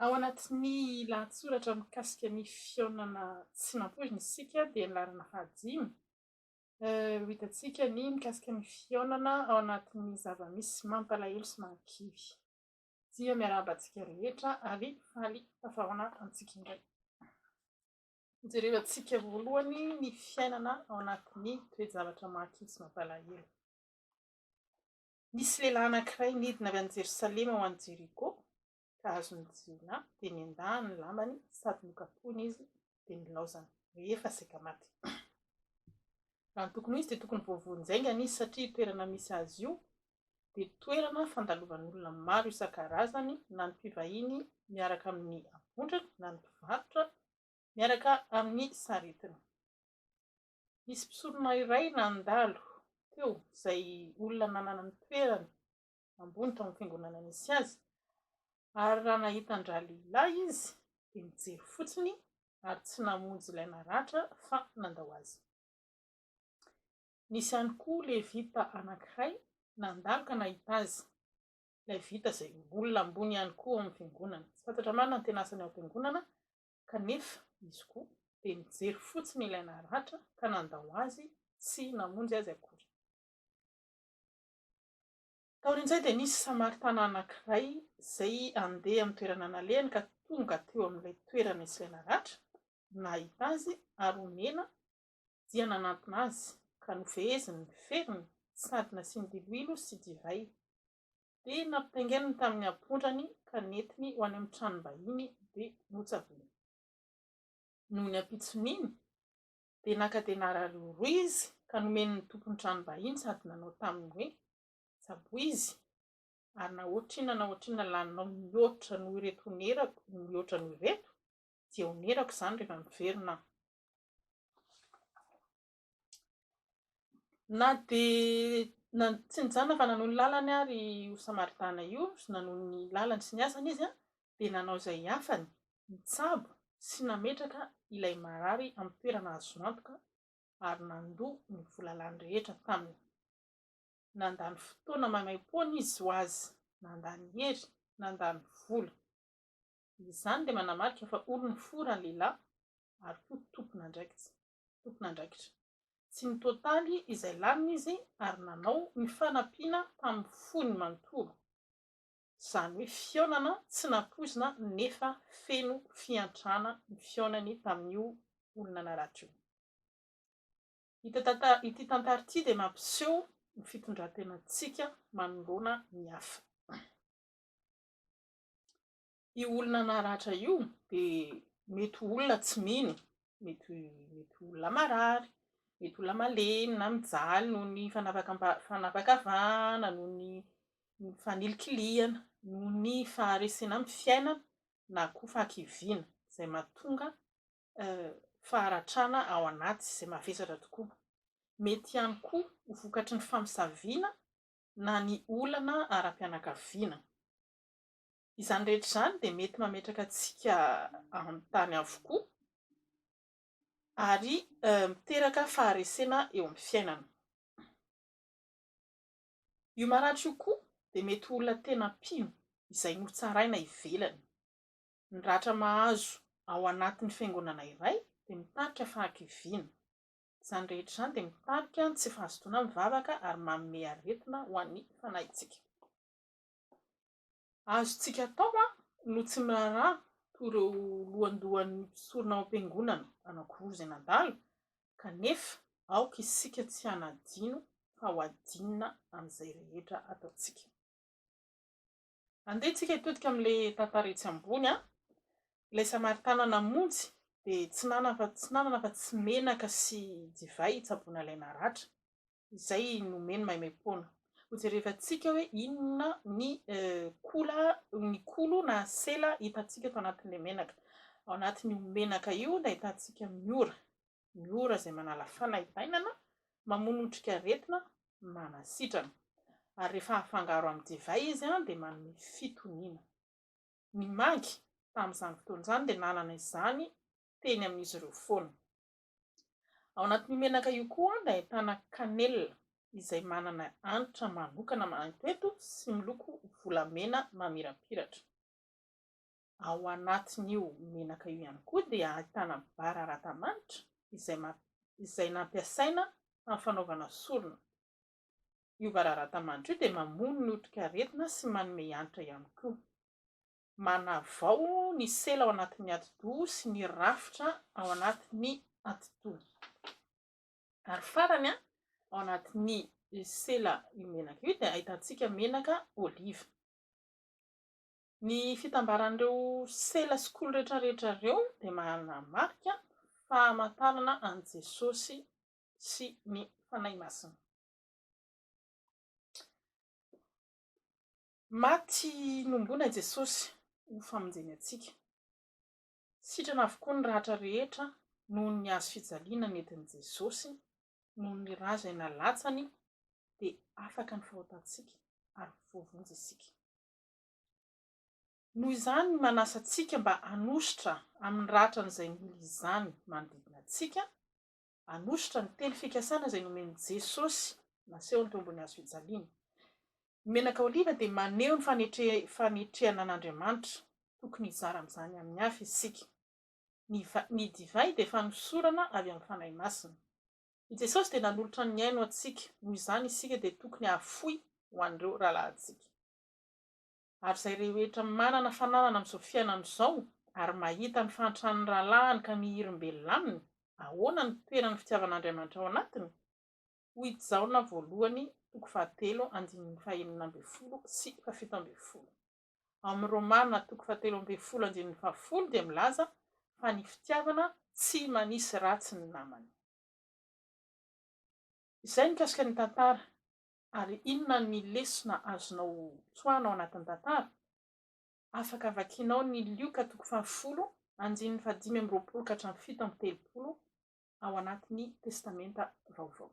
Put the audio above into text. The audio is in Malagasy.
Ao anatin'ny lahatsoratra mikasika ny fihaonana tsy nampoizina isika dia ny lalana fahadimy. Ho hitantsika ny mikasika ny fihaonana ao anatin'ny zava-misy mampalahelo sy nahakivy. Dia miarahaba antsika rehetra ary faly tafahoana antsika indray. Jerevantsika voalohany ny fiainana ao anatin'ny toejavatra mahakivy sy mampalahelo. Nisy lehilahy anankiray nidina avy any Jerosalema ho any Jeriko. Ka azony jina dia niendahany ny lambany sady nokapohiny izy dia nilaozany rehefa saika maty. Raha ny tokony izy dia tokony voavonjaingana izy satria toerana misy azy io dia toerana fandalovan'olona maro isan-karazany, na ny mpivahiny miaraka amin'ny apondrany, na ny mpivarotra miaraka amin'ny saretina. Nisy mpisorona iray nandalo teo izay olona nanana ny toerany ambony tao amin'ny fiangonana misy azy. Ary raha nahita lehilahy izy dia mijery fotsiny ary tsy namonjy ilay naratra fa nandao azy. Nisy ihany koa levita anankiray nandalo ka nahita azy. Ilay vita izay olona ambony ihany koa ao amin'ny fiangonana. Tsy fantatra marina ny tenasany ao am-piangonana kanefa izy koa dia mijery fotsiny ilay naratra ka nandao azy, tsy namonjy azy akory. Taorin'izay dia nisy samaritana anankiray izay andeha amin'ny toerana nalehany ka tonga teo amin'ilay toerana misy ilay naratra, nahita azy ary omena dia nanantona azy ka nofeheziny ny feriny sady nasiany diloilo sy divay. Dia nampitaingeniny tamin'ny apondrany ka nentiny ho any amin'ny tranom-bahiny dia notsavony. Noho ny ampitson'iny dia naka denara roa izy ka nomeny ny tompon'ny tranom-bahiny sady nanao taminy hoe tsabo izy ary nahoatrina laninao mihoatra noho ireto onerako, mihoatra noho ireto dia onerako izany rehefa miverina. Na dia tsy nijanona fa nanohy ny lalany ary io samaritana io, nanohy ny lalany sy ny asany izy dia nanao izay afany, nitsabo sy nametraka ilay marary amin'ny toerana azo antoka ary nandoa ny volalany rehetra taminy. Nandany fotoana maimaim-poana izy ho azy, nandany hery, nandany vola. Izany dia manamarika fa olony fora ny lehilahy ary koa tompona andraikitra. Tsy ny totaly izay laniny izy ary nanao ny fanampiana tamin'ny fony manontolo. Izany hoe fihaonana tsy nampoizina nefa feno fiantrana ny fihaonany tamin'io olona naratra io. Ity tantara ity dia mampiseho ny fitondran-tenantsika manoloana ny hafa. Io olona naratra io dia mety olona tsy mino, mety olona marary, mety olona malemy na mijaly noho ny fanavakavahana, noho ny fanilikiliana, noho ny faharesena amin'ny fiainana na koa fahakiviana izay mahatonga faharatrana ao anaty izay mavesatra tokoa. Mety ihany koa ho vokatry ny famosavina na ny olana ara-pianakaviana. Izany rehetra izany dia mety mametraka antsika amin'ny tany avokoa ary miteraka faharesena eo amin'ny fiainana. Io maratra io koa dia mety olona tena mpino izay notsaraina ivelany. Ny ratra mahazo ao anatin'ny fiangonana iray dia mitarika fahakiviana. Izany rehetra izany dia mitarika ny tsy fahazotoana mivavaka ary manome aretina ho an'ny fanahintsika. Azontsika atao no tsy miraharaha toy ireo lohandohan'ny mpisorona ao am-piangonana anankiroa izay nandalo, kanefa aoka isika tsy hanadino fa ho adinina amin'izay rehetra ataontsika. Andehantsika hitodika amin'ilay tantara etsy ambony. Ilay samaritana namonjy dia tsy nanana fa tsy menaka sy divay hitsaboana ilay naratra izay nomeny maimaim-poana. Ho jerevantsika hoe inona ny kolo na sela hitantsika tao anatin'ilay menaka. Ao anatin'io menaka io dia hitantsika miora izay manala fanahitainana, mamono otrika aretina, manasitrana. Ary rehefa afangaro amin'ny divay izy dia manome fitoniana. Ny mangy tamin'izany fotoana izany dia nanana izany teny amin'izy ireo foana. Ao anatin'io menaka io koa dia ahitana kanelina izay manana hanitra manokana manitoeto sy miloko volamena mamirapiratra. Ao anatin'io menaka io ihany koa dia ahitana bararatamanitra izay nampiasaina amin'ny fanaovana solona. Io bararatamanitra io dia mamono ny otrikaretina sy manome hanitra ihany koa. Manavao ny sela ao anatin'ny atidoha sy ny rafitra ao anatin'ny atidoha. Ary farany ao anatin'ny sela io menaka io dia ahitantsika menaka oliva. Ny fitambaran'ireo sela sy kolo rehetrarehetra ireo dia manamarika fahamantarana an' Jesosy sy ny fanahy masina. Maty nombona Jesosy ho famonjeny antsika. Sitrana avokoa ny rahatra rehetra noho ny hazo fijaliana nentin' Jesosy, noho ny raha izay nalatsany dia afaka ny fahotantsika ary voavonjy isika. Noho izany manasa antsika mba hanositra amin'ny rahatra izay mila izany manodidina antsika, hanositra ny teny fikasana izay nomen'i Jesosy nasehony teo ambony hazo fijaliana. Ny menaka oliva dia maneho ny fanetrehana an'Andriamanitra, tokony hizara amin'izany amin'ny hafa isika. Ny divay dia fanosorana avy amin'ny fanahy masina. I Jesosy dia nanolotra ny aino antsika, noho izany isika dia tokony hafoy ho an'ireo rahalahintsika. Ary izay rehetra manana fananana amin'izao fiainana izao ary mahita ny fantran'ny rahalahiny ka mihirim-belona aminy, ahoana ny toerany fitiavan'Andriamanitra ao anatiny? Hoy Jaona voalohany 7:11 sy 17. Amin'ny Romana 7:10 dia milaza fa ny fitiavana tsy manisy ratsy ny namany. Izay mikasika ny tantara. Ary inona ny lesona azonao tsoahana ao anatin'ny tantara? Afaka vakianao ny Lioka 10:5-7 ao anatin'ny testamenta vaovao.